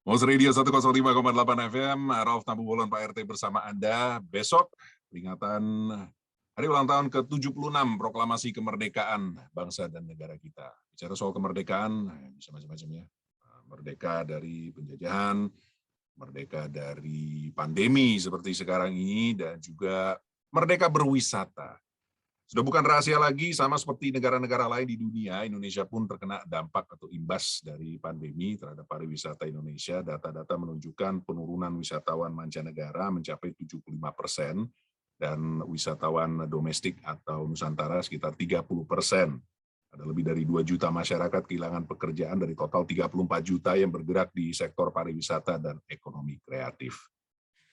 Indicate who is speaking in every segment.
Speaker 1: Mos Radio 105,8 FM, Rauf Tambubolon Pak RT bersama Anda. Besok peringatan hari ulang tahun ke-76 Proklamasi Kemerdekaan Bangsa dan Negara kita. Bicara soal kemerdekaan, bisa macam-macam ya. Merdeka dari penjajahan, merdeka dari pandemi seperti sekarang ini, dan juga merdeka berwisata. Sudah bukan rahasia lagi, sama seperti negara-negara lain di dunia, Indonesia pun terkena dampak atau imbas dari pandemi terhadap pariwisata Indonesia. Data-data menunjukkan penurunan wisatawan mancanegara mencapai 75%, dan wisatawan domestik atau Nusantara sekitar 30%. Ada lebih dari 2 juta masyarakat kehilangan pekerjaan dari total 34 juta yang bergerak di sektor pariwisata dan ekonomi kreatif.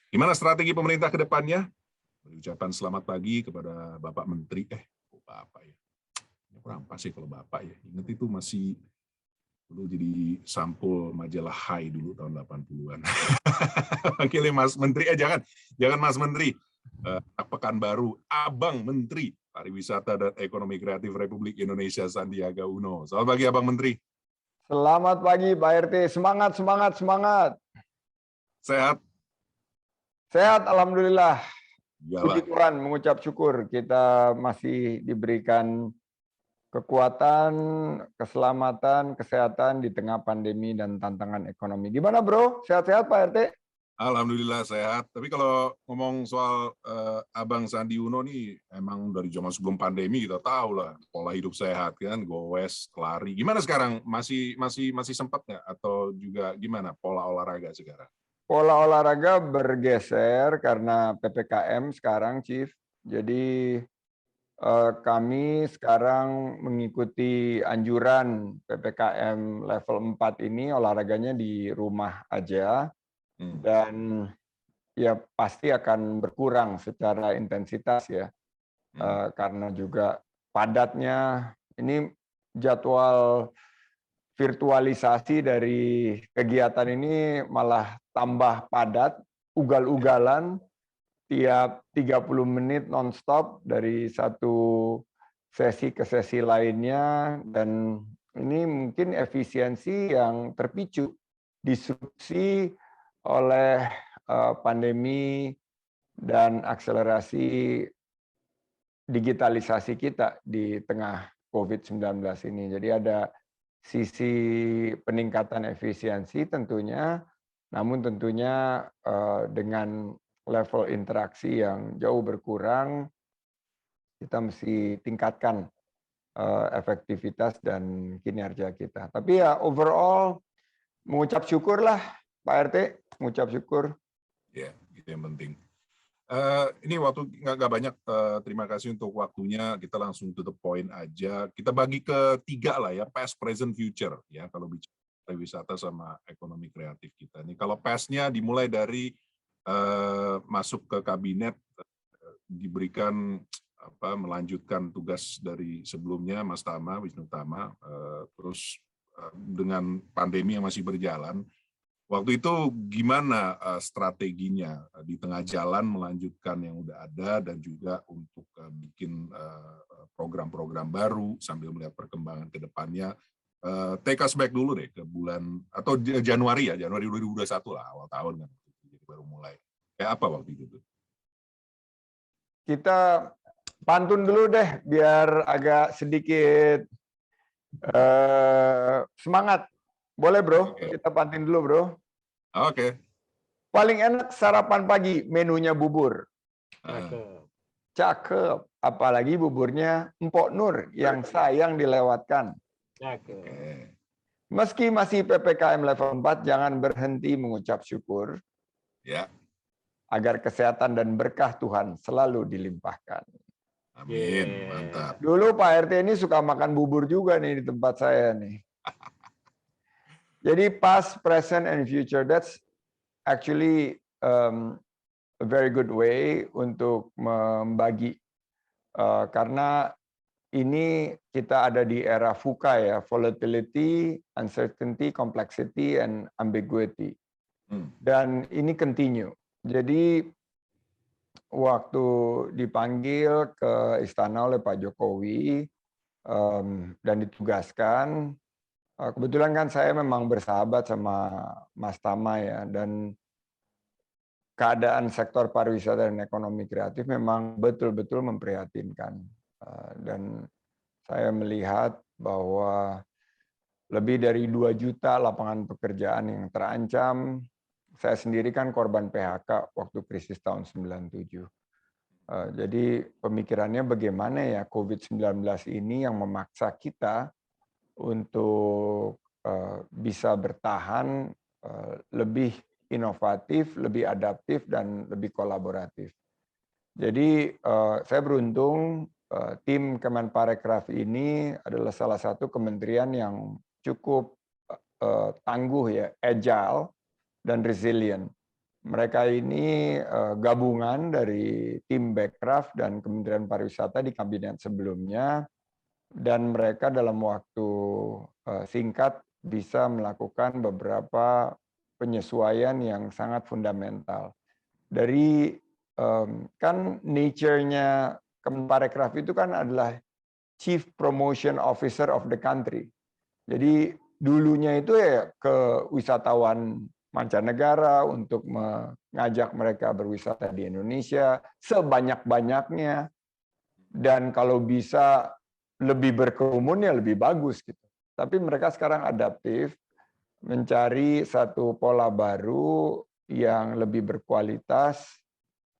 Speaker 1: Gimana strategi pemerintah ke depannya? Ucapan selamat pagi kepada Bapak Menteri. Bapak ya. Kurang pas sih kalau Bapak ya. Ingat itu masih dulu jadi sampul majalah Hai dulu tahun 80-an. Panggilnya Mas Menteri. Jangan Mas Menteri. Pekanbaru, Abang Menteri Pariwisata dan Ekonomi Kreatif Republik Indonesia Sandiaga Uno. Selamat pagi Abang Menteri.
Speaker 2: Selamat pagi Pak RT. Semangat, semangat, semangat.
Speaker 1: Sehat?
Speaker 2: Sehat, alhamdulillah.
Speaker 1: Iyalah.
Speaker 2: Puji Tuhan, mengucap syukur kita masih diberikan kekuatan, keselamatan, kesehatan di tengah pandemi dan tantangan ekonomi. Gimana bro? Sehat-sehat Pak RT?
Speaker 1: Alhamdulillah sehat. Tapi kalau ngomong soal Abang Sandi Uno nih, emang dari zaman sebelum pandemi kita tahu lah pola hidup sehat kan, goes, lari. Gimana sekarang? Masih sempat nggak? Atau juga gimana pola olahraga sekarang?
Speaker 2: Pola olahraga bergeser karena PPKM sekarang, Chief. Jadi kami sekarang mengikuti anjuran PPKM level 4 ini, olahraganya di rumah aja. Dan ya pasti akan berkurang secara intensitas ya. Karena juga padatnya, ini jadwal virtualisasi dari kegiatan ini malah tambah padat, ugal-ugalan, tiap 30 menit nonstop dari satu sesi ke sesi lainnya, dan ini mungkin efisiensi yang terpicu, disrupsi oleh pandemi dan akselerasi digitalisasi kita di tengah COVID-19 ini. Jadi ada sisi peningkatan efisiensi tentunya, namun tentunya dengan level interaksi yang jauh berkurang, kita mesti tingkatkan efektivitas dan kinerja kita. Tapi ya overall mengucap syukur lah Pak RT, mengucap syukur.
Speaker 1: Ya, itu yang penting. Ini waktu nggak banyak, terima kasih untuk waktunya. Kita langsung to the point aja. Kita bagi ke 3 lah ya, past, present, future ya. Kalau bicara pariwisata sama ekonomi kreatif kita. Nih kalau past-nya dimulai dari masuk ke kabinet, diberikan melanjutkan tugas dari sebelumnya Mas Tama, Wisnu Tama, terus dengan pandemi yang masih berjalan. Waktu itu gimana strateginya di tengah jalan melanjutkan yang udah ada dan juga untuk bikin program-program baru sambil melihat perkembangan ke depannya. Take us back dulu deh ke bulan atau Januari 2021 lah, awal tahun kan, jadi baru mulai. Kayak apa waktu itu tuh?
Speaker 2: Kita pantun dulu deh biar agak sedikit semangat. Boleh bro, kita pantun dulu bro.
Speaker 1: Oke.
Speaker 2: Paling enak sarapan pagi, menunya bubur. Cakep. Apalagi buburnya Mpok Nur yang sayang dilewatkan. Meski masih PPKM level 4, jangan berhenti mengucap syukur.
Speaker 1: Ya.
Speaker 2: Agar kesehatan dan berkah Tuhan selalu dilimpahkan.
Speaker 1: Amin, mantap.
Speaker 2: Dulu Pak RT ini suka makan bubur juga nih di tempat saya nih. Jadi past, present, and future, that's actually a very good way untuk membagi. Karena ini kita ada di era VUCA ya, volatility, uncertainty, complexity, and ambiguity. Dan ini continue. Jadi waktu dipanggil ke istana oleh Pak Jokowi dan ditugaskan, Kebetulan kan saya memang bersahabat sama Mas Tama ya, dan keadaan sektor pariwisata dan ekonomi kreatif memang betul-betul memprihatinkan. Dan saya melihat bahwa lebih dari 2 juta lapangan pekerjaan yang terancam. Saya sendiri kan korban PHK waktu krisis tahun 97. Jadi pemikirannya bagaimana ya COVID-19 ini yang memaksa kita untuk bisa bertahan lebih inovatif, lebih adaptif, dan lebih kolaboratif. Jadi saya beruntung tim Kemenparekraf ini adalah salah satu kementerian yang cukup tangguh ya, agile dan resilient. Mereka ini gabungan dari tim Bekraf dan Kementerian Pariwisata di kabinet sebelumnya, dan mereka dalam waktu singkat bisa melakukan beberapa penyesuaian yang sangat fundamental. Dari kan nature-nya Kemenparekraf itu kan adalah Chief Promotion Officer of the country. Jadi dulunya itu ya ke wisatawan mancanegara untuk mengajak mereka berwisata di Indonesia sebanyak-banyaknya, dan kalau bisa lebih berkerumun ya lebih bagus gitu. Tapi mereka sekarang adaptif, mencari satu pola baru yang lebih berkualitas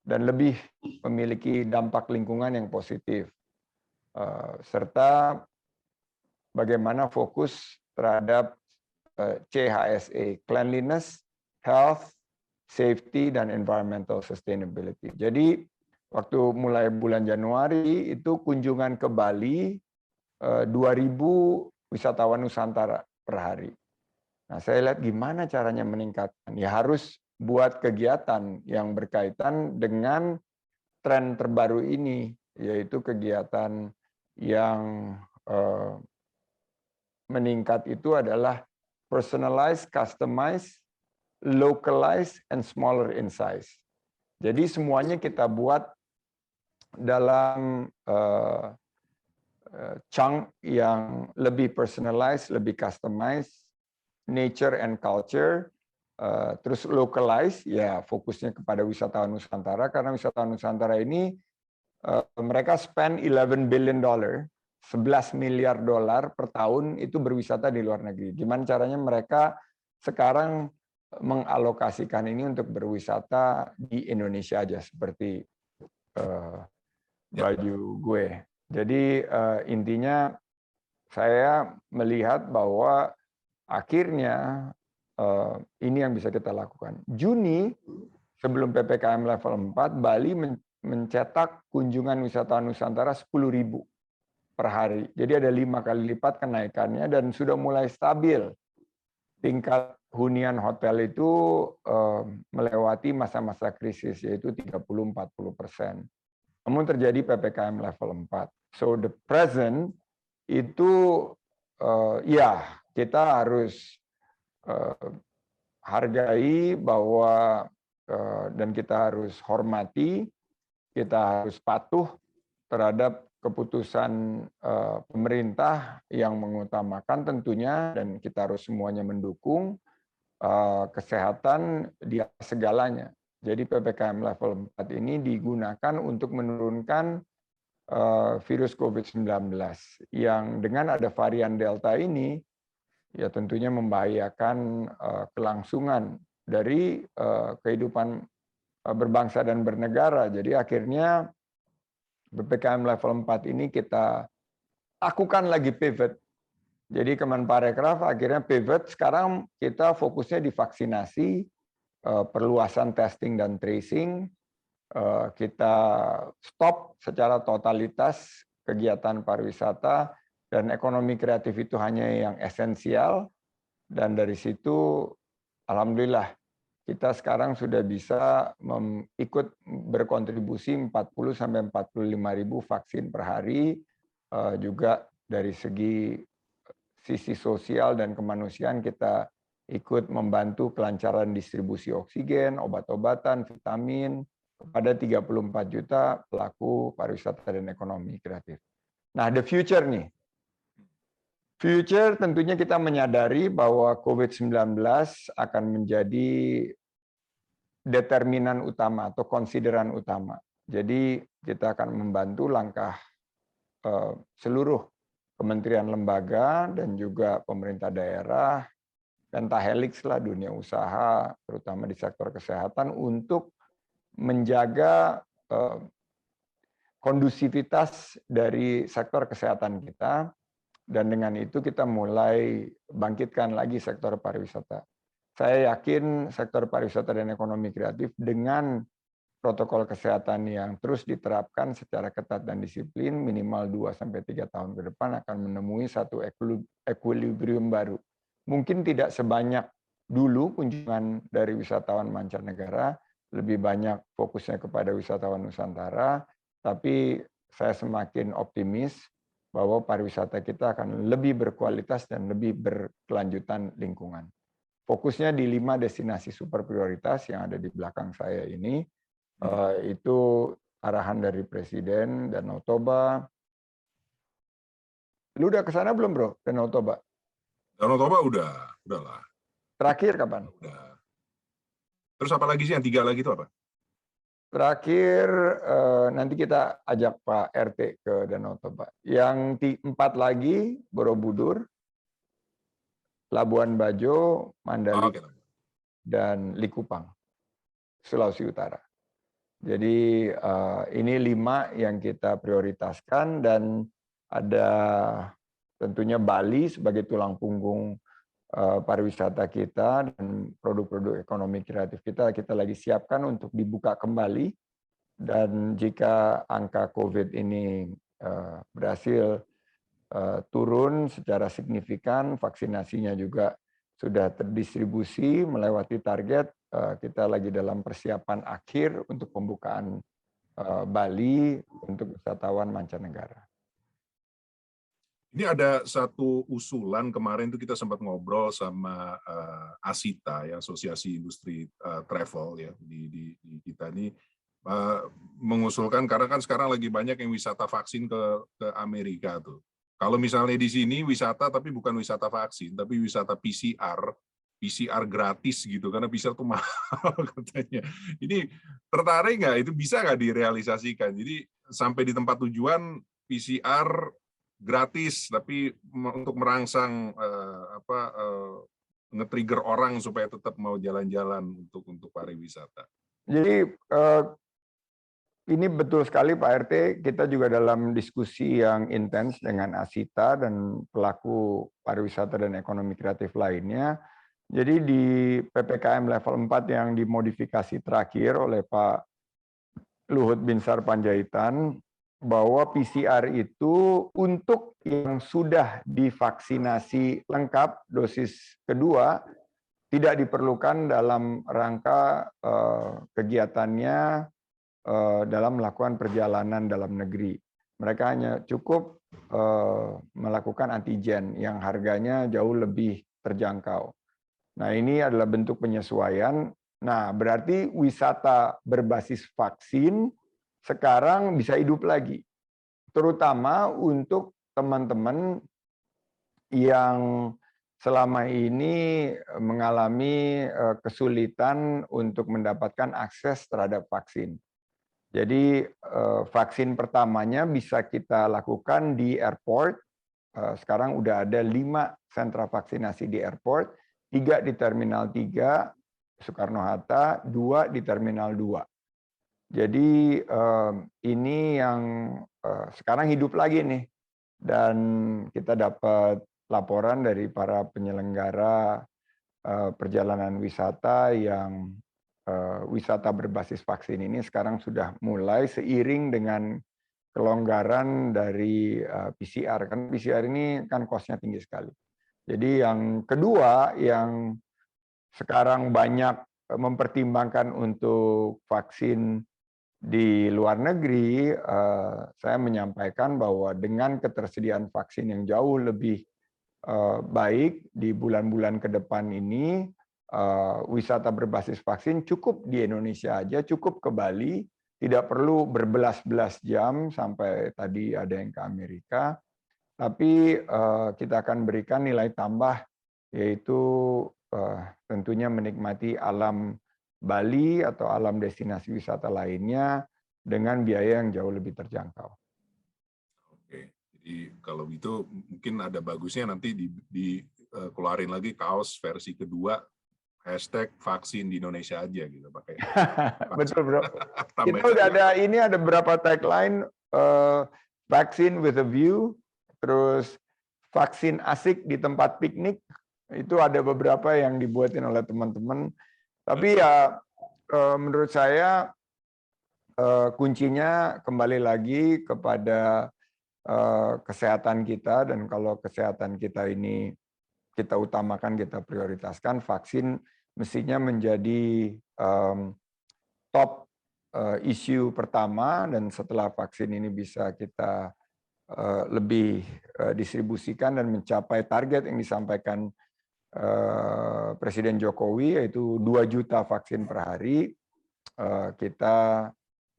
Speaker 2: dan lebih memiliki dampak lingkungan yang positif, serta bagaimana fokus terhadap CHSE, Cleanliness, Health, Safety, dan Environmental Sustainability. Jadi waktu mulai bulan Januari itu kunjungan ke Bali 2.000 wisatawan Nusantara per hari. Nah, saya lihat gimana caranya meningkatkan. Ya harus buat kegiatan yang berkaitan dengan tren terbaru ini, yaitu kegiatan yang meningkat itu adalah personalized, customized, localized, and smaller in size. Jadi semuanya kita buat dalam chunk yang lebih personalized, lebih customized, nature and culture, terus localized, ya fokusnya kepada wisatawan Nusantara, karena wisatawan Nusantara ini mereka spend $11 billion, 11 miliar dolar per tahun itu berwisata di luar negeri. Gimana caranya mereka sekarang mengalokasikan ini untuk berwisata di Indonesia aja, seperti baju gue. Jadi intinya saya melihat bahwa akhirnya ini yang bisa kita lakukan. Juni sebelum PPKM level 4, Bali mencetak kunjungan wisatawan Nusantara 10.000 per hari. Jadi ada 5 kali lipat kenaikannya dan sudah mulai stabil. Tingkat hunian hotel itu melewati masa-masa krisis, yaitu 30-40%. Namun terjadi PPKM level 4. So the present itu ya kita harus hargai bahwa dan kita harus hormati, kita harus patuh terhadap keputusan pemerintah yang mengutamakan tentunya, dan kita harus semuanya mendukung kesehatan di segalanya. Jadi PPKM level 4 ini digunakan untuk menurunkan virus COVID-19 yang dengan ada varian Delta ini ya tentunya membahayakan kelangsungan dari kehidupan berbangsa dan bernegara. Jadi akhirnya PPKM level 4 ini kita lakukan lagi pivot. Jadi Kemenparekraf akhirnya pivot, sekarang kita fokusnya di vaksinasi, perluasan testing dan tracing, kita stop secara totalitas kegiatan pariwisata, dan ekonomi kreatif itu hanya yang esensial, dan dari situ alhamdulillah kita sekarang sudah bisa ikut berkontribusi 40-45 ribu vaksin per hari, juga dari sisi sosial dan kemanusiaan kita ikut membantu kelancaran distribusi oksigen, obat-obatan, vitamin kepada 34 juta pelaku pariwisata dan ekonomi kreatif. Nah, the future nih. Future tentunya kita menyadari bahwa COVID-19 akan menjadi determinan utama atau konsideran utama. Jadi kita akan membantu langkah seluruh kementerian lembaga dan juga pemerintah daerah, pentahelix lah dunia usaha, terutama di sektor kesehatan untuk menjaga kondusivitas dari sektor kesehatan kita, dan dengan itu kita mulai bangkitkan lagi sektor pariwisata. Saya yakin sektor pariwisata dan ekonomi kreatif dengan protokol kesehatan yang terus diterapkan secara ketat dan disiplin minimal 2-3 tahun ke depan akan menemui satu equilibrium baru. Mungkin tidak sebanyak dulu kunjungan dari wisatawan mancanegara, lebih banyak fokusnya kepada wisatawan Nusantara, tapi saya semakin optimis bahwa pariwisata kita akan lebih berkualitas dan lebih berkelanjutan lingkungan. Fokusnya di 5 destinasi super prioritas yang ada di belakang saya ini, itu arahan dari Presiden Danau Toba. Lu udah ke sana belum, Bro? Danau Toba?
Speaker 1: Danau Toba udahlah.
Speaker 2: Terakhir kapan?
Speaker 1: Udah. Terus apa lagi sih yang 3 lagi itu apa?
Speaker 2: Terakhir nanti kita ajak Pak RT ke Danau Toba. Yang 4 lagi Borobudur, Labuan Bajo, Mandalika, dan Likupang, Sulawesi Utara. Jadi ini 5 yang kita prioritaskan, dan ada tentunya Bali sebagai tulang punggung pariwisata kita dan produk-produk ekonomi kreatif kita lagi siapkan untuk dibuka kembali. Dan jika angka COVID ini berhasil turun secara signifikan, vaksinasinya juga sudah terdistribusi melewati target, kita lagi dalam persiapan akhir untuk pembukaan Bali untuk wisatawan mancanegara.
Speaker 1: Ini ada satu usulan, kemarin itu kita sempat ngobrol sama ASITA, ya, Asosiasi Industri Travel ya di kita ini, mengusulkan, karena kan sekarang lagi banyak yang wisata vaksin ke Amerika tuh. Kalau misalnya di sini wisata tapi bukan wisata vaksin, tapi wisata PCR gratis gitu, karena PCR tuh mahal katanya. Ini tertarik nggak? Itu bisa nggak direalisasikan? Jadi sampai di tempat tujuan PCR gratis, tapi untuk merangsang nge-trigger orang supaya tetap mau jalan-jalan untuk pariwisata.
Speaker 2: Jadi ini betul sekali Pak RT, kita juga dalam diskusi yang intens dengan ASITA dan pelaku pariwisata dan ekonomi kreatif lainnya. Jadi di PPKM level 4 yang dimodifikasi terakhir oleh Pak Luhut Binsar Panjaitan, bahwa PCR itu untuk yang sudah divaksinasi lengkap dosis kedua tidak diperlukan dalam rangka kegiatannya dalam melakukan perjalanan dalam negeri. Mereka hanya cukup melakukan antigen yang harganya jauh lebih terjangkau. Nah, ini adalah bentuk penyesuaian. Nah, berarti wisata berbasis vaksin sekarang bisa hidup lagi, terutama untuk teman-teman yang selama ini mengalami kesulitan untuk mendapatkan akses terhadap vaksin. Jadi vaksin pertamanya bisa kita lakukan di airport. Sekarang udah ada 5 sentra vaksinasi di airport, 3 di Terminal 3 Soekarno-Hatta, 2 di Terminal 2. Jadi ini yang sekarang hidup lagi nih, dan kita dapat laporan dari para penyelenggara perjalanan wisata yang wisata berbasis vaksin ini sekarang sudah mulai seiring dengan kelonggaran dari PCR. Kan PCR ini kan cost-nya tinggi sekali. Jadi yang kedua yang sekarang banyak mempertimbangkan untuk vaksin di luar negeri, saya menyampaikan bahwa dengan ketersediaan vaksin yang jauh lebih baik di bulan-bulan ke depan ini, wisata berbasis vaksin cukup di Indonesia aja, cukup ke Bali, tidak perlu berbelas-belas jam sampai tadi ada yang ke Amerika, tapi kita akan berikan nilai tambah, yaitu tentunya menikmati alam Bali atau alam destinasi wisata lainnya dengan biaya yang jauh lebih terjangkau.
Speaker 1: Oke, jadi kalau gitu mungkin ada bagusnya nanti dikeluarin lagi kaos versi kedua #vaksin di Indonesia aja gitu pakai.
Speaker 2: Betul bro. Kita
Speaker 1: Tambahin
Speaker 2: udah
Speaker 1: satu.
Speaker 2: ada ini ada beberapa tagline vaksin with a view, terus vaksin asik di tempat piknik, itu ada beberapa yang dibuatin oleh teman-teman. Tapi ya menurut saya kuncinya kembali lagi kepada kesehatan kita, dan kalau kesehatan kita ini kita utamakan, kita prioritaskan, vaksin mestinya menjadi top isu pertama, dan setelah vaksin ini bisa kita lebih distribusikan dan mencapai target yang disampaikan Presiden Jokowi, yaitu 2 juta vaksin per hari, kita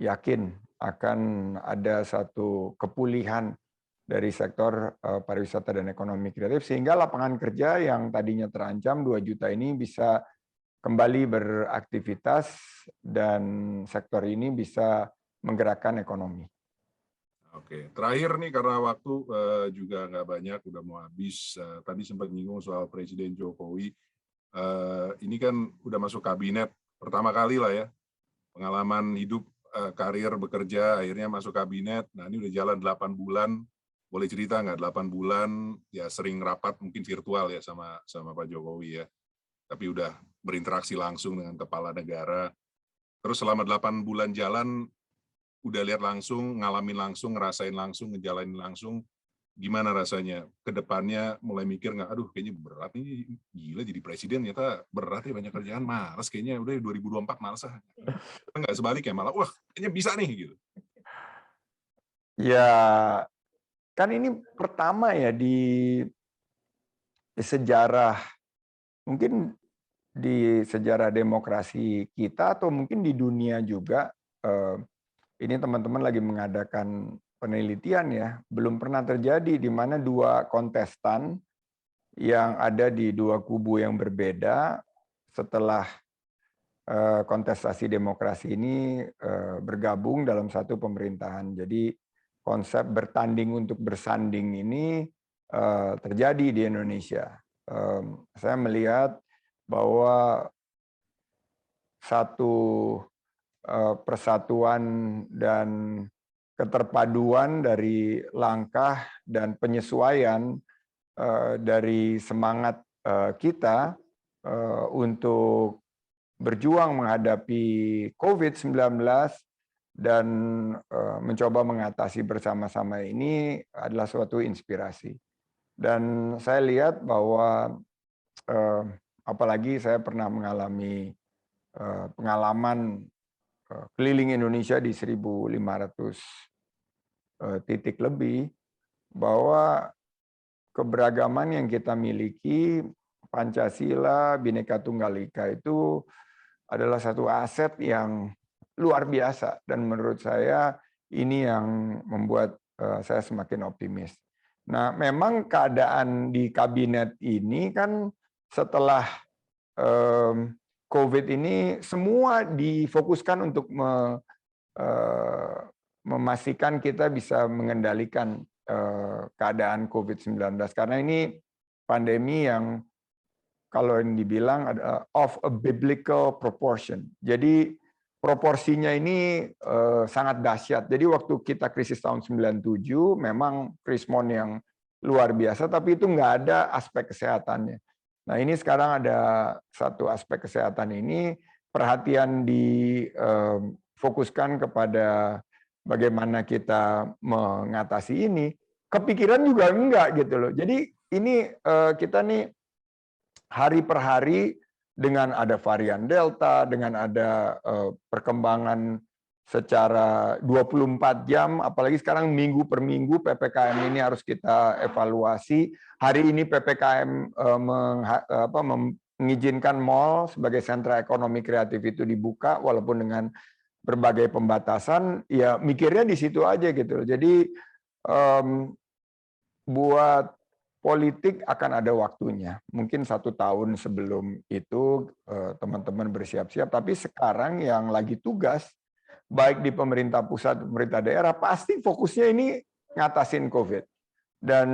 Speaker 2: yakin akan ada satu kepulihan dari sektor pariwisata dan ekonomi kreatif, sehingga lapangan kerja yang tadinya terancam 2 juta ini bisa kembali beraktivitas dan sektor ini bisa menggerakkan ekonomi.
Speaker 1: Oke, terakhir nih karena waktu juga nggak banyak, udah mau habis. Tadi sempat nyinggung soal Presiden Jokowi. Ini kan udah masuk kabinet pertama kali lah ya, pengalaman hidup, karir bekerja, akhirnya masuk kabinet. Nah ini udah jalan 8 bulan. Boleh cerita nggak 8 bulan ya sering rapat mungkin virtual ya sama Pak Jokowi ya. Tapi udah berinteraksi langsung dengan kepala negara. Terus selama 8 bulan jalan, udah lihat langsung, ngalamin langsung, ngerasain langsung, ngejalanin langsung, gimana rasanya? Kedepannya mulai mikir nggak, aduh kayaknya berat nih, gila jadi presiden ternyata berat ya, banyak kerjaan, malas kayaknya, udah 2024 malas ah. Nggak sebaliknya, malah wah kayaknya bisa nih gitu.
Speaker 2: Ya, kan ini pertama ya di sejarah, mungkin di sejarah demokrasi kita atau mungkin di dunia juga, ini teman-teman lagi mengadakan penelitian ya, belum pernah terjadi di mana 2 kontestan yang ada di 2 kubu yang berbeda setelah kontestasi demokrasi ini bergabung dalam satu pemerintahan. Jadi konsep bertanding untuk bersanding ini terjadi di Indonesia. Saya melihat bahwa satu persatuan dan keterpaduan dari langkah dan penyesuaian dari semangat kita untuk berjuang menghadapi COVID-19 dan mencoba mengatasi bersama-sama ini adalah suatu inspirasi. Dan saya lihat bahwa apalagi saya pernah mengalami pengalaman keliling Indonesia di 1.500 titik lebih, bahwa keberagaman yang kita miliki, Pancasila, Bhinneka Tunggal Ika itu adalah satu aset yang luar biasa, dan menurut saya ini yang membuat saya semakin optimis. Nah, memang keadaan di kabinet ini kan setelah COVID ini semua difokuskan untuk memastikan kita bisa mengendalikan keadaan COVID-19, karena ini pandemi yang kalau yang dibilang ada of a biblical proportion. Jadi proporsinya ini sangat dahsyat. Jadi waktu kita krisis tahun 97 memang krismon yang luar biasa, tapi itu nggak ada aspek kesehatannya. Nah ini sekarang ada satu aspek kesehatan ini, perhatian difokuskan kepada bagaimana kita mengatasi ini, kepikiran juga enggak gitu loh. Jadi ini kita nih hari per hari dengan ada varian Delta, dengan ada perkembangan secara 24 jam, apalagi sekarang minggu per minggu PPKM ini harus kita evaluasi. Hari ini PPKM mengizinkan mal sebagai sentra ekonomi kreatif itu dibuka, walaupun dengan berbagai pembatasan, ya mikirnya di situ aja gitu. Jadi buat politik akan ada waktunya. Mungkin 1 tahun sebelum itu teman-teman bersiap-siap, tapi sekarang yang lagi tugas, baik di pemerintah pusat, pemerintah daerah, pasti fokusnya ini ngatasin COVID. Dan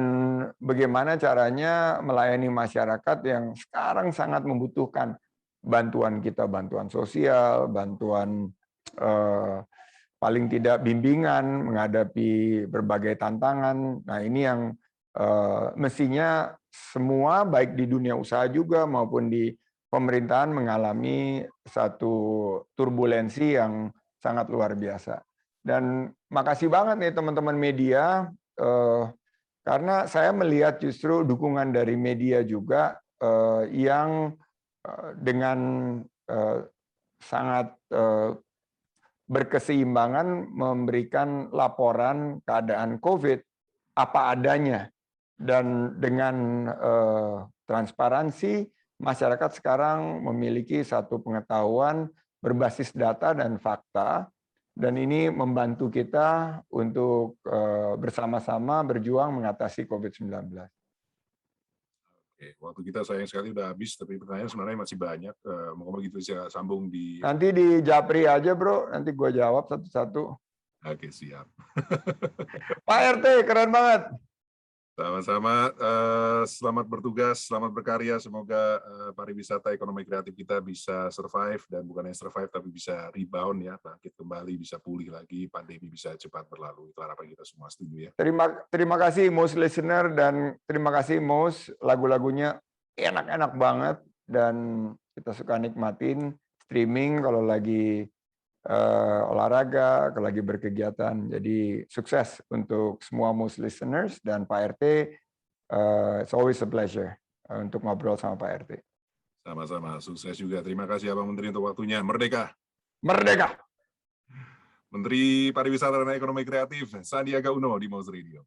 Speaker 2: bagaimana caranya melayani masyarakat yang sekarang sangat membutuhkan bantuan kita, bantuan sosial, bantuan paling tidak bimbingan menghadapi berbagai tantangan. Nah, ini yang mestinya semua baik di dunia usaha juga maupun di pemerintahan mengalami satu turbulensi yang sangat luar biasa. Dan makasih banget nih teman-teman media, karena saya melihat justru dukungan dari media juga yang dengan sangat berkeseimbangan memberikan laporan keadaan COVID apa adanya. Dan dengan transparansi, masyarakat sekarang memiliki satu pengetahuan berbasis data dan fakta, dan ini membantu kita untuk bersama-sama berjuang mengatasi COVID-19.
Speaker 1: Oke, waktu kita sayang sekali udah habis, tapi pertanyaan sebenarnya masih banyak. Moga-moga gitu bisa sambung di...
Speaker 2: Nanti di Japri aja, bro. Nanti gue jawab satu-satu.
Speaker 1: Oke, siap.
Speaker 2: Pak RT, keren banget.
Speaker 1: Sama-sama, selamat bertugas, selamat berkarya. Semoga pariwisata ekonomi kreatif kita bisa survive, dan bukan hanya survive, tapi bisa rebound ya, bangkit kembali, bisa pulih lagi, pandemi bisa cepat berlalu. Itu harapan kita semua, setuju ya.
Speaker 2: Terima kasih most listener, dan terima kasih most, lagu-lagunya enak-enak banget, dan kita suka nikmatin streaming kalau lagi olahraga, kalau lagi berkegiatan. Jadi sukses untuk semua most listeners, dan Pak RT, it's always a pleasure untuk ngobrol sama Pak RT.
Speaker 1: Sama-sama, sukses juga. Terima kasih Abang Menteri untuk waktunya. Merdeka!
Speaker 2: Merdeka!
Speaker 1: Menteri Pariwisata dan Ekonomi Kreatif, Sandiaga Uno di Moz Radio.